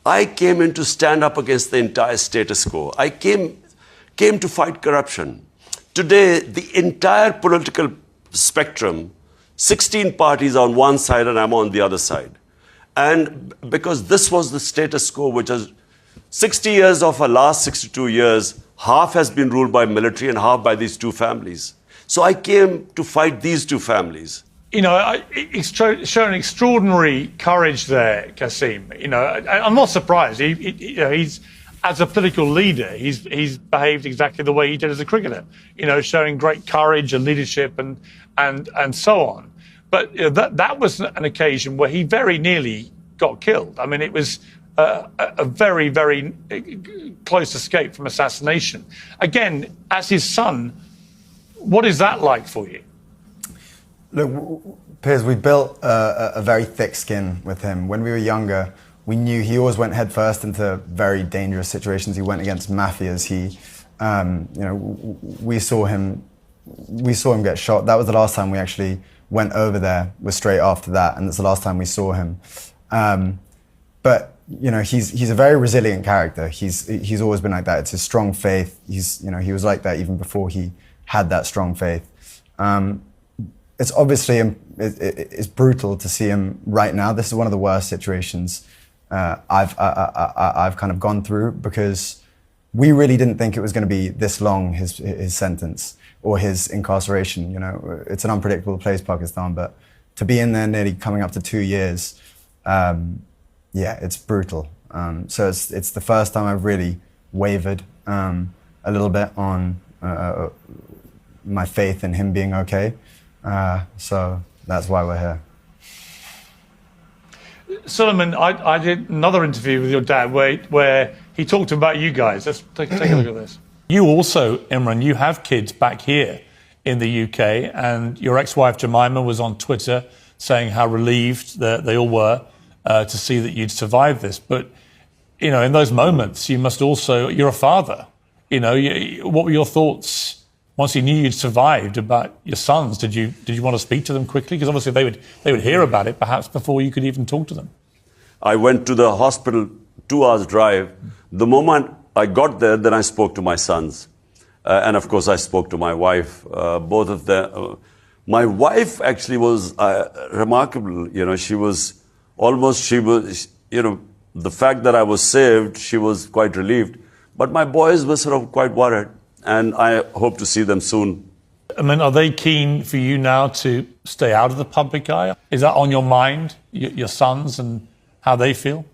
I came in to stand up against the entire status quo. I came to fight corruption. Today, the entire political spectrum, 16 parties on one side and I'm on the other side. And because this was the status quo, which is 60 years of our last 62 years, half has been ruled by military and half by these two families. So I came to fight these two families. You know, he's shown extraordinary courage there, Kasim. You know, I'm not surprised. He's as a political leader, he's behaved exactly the way he did as a cricketer. You know, showing great courage and leadership and so on. But you know, that was an occasion where he very nearly got killed. I mean, it was a very, very close escape from assassination. Again, as his son, what is that like for you? Look, Piers, we built a very thick skin with him. When we were younger, we knew he always went headfirst into very dangerous situations. He went against mafias. We saw him get shot. That was the last time we actually went over there. Was straight after that, and that's the last time we saw him. But you know, he's a very resilient character. He's always been like that. It's his strong faith. He was like that even before he had that strong faith. It's obviously it's brutal to see him right now. This is one of the worst situations I've kind of gone through, because we really didn't think it was going to be this long, his sentence or his incarceration. You know, it's an unpredictable place, Pakistan, but to be in there nearly coming up to 2 years, yeah, it's brutal. So it's the first time I've really wavered a little bit on my faith in him being okay. So that's why we're here. Suleiman, I did another interview with your dad where he talked about you guys. Let's take a look at this. You also, Imran, you have kids back here in the UK, and your ex-wife Jemima was on Twitter saying how relieved they all were to see that you'd survived this. But, you know, in those moments, you must also, you're a father. You know, what were your thoughts once you knew you'd survived about your sons? Did you want to speak to them quickly? Because obviously they would hear about it perhaps before you could even talk to them. I went to the hospital, 2 hours drive. The moment I got there, then I spoke to my sons. And of course I spoke to my wife, both of them. My wife actually was remarkable. You know, the fact that I was saved, she was quite relieved. But my boys were sort of quite worried. And I hope to see them soon. I mean, are they keen for you now to stay out of the public eye? Is that on your mind, your sons and how they feel?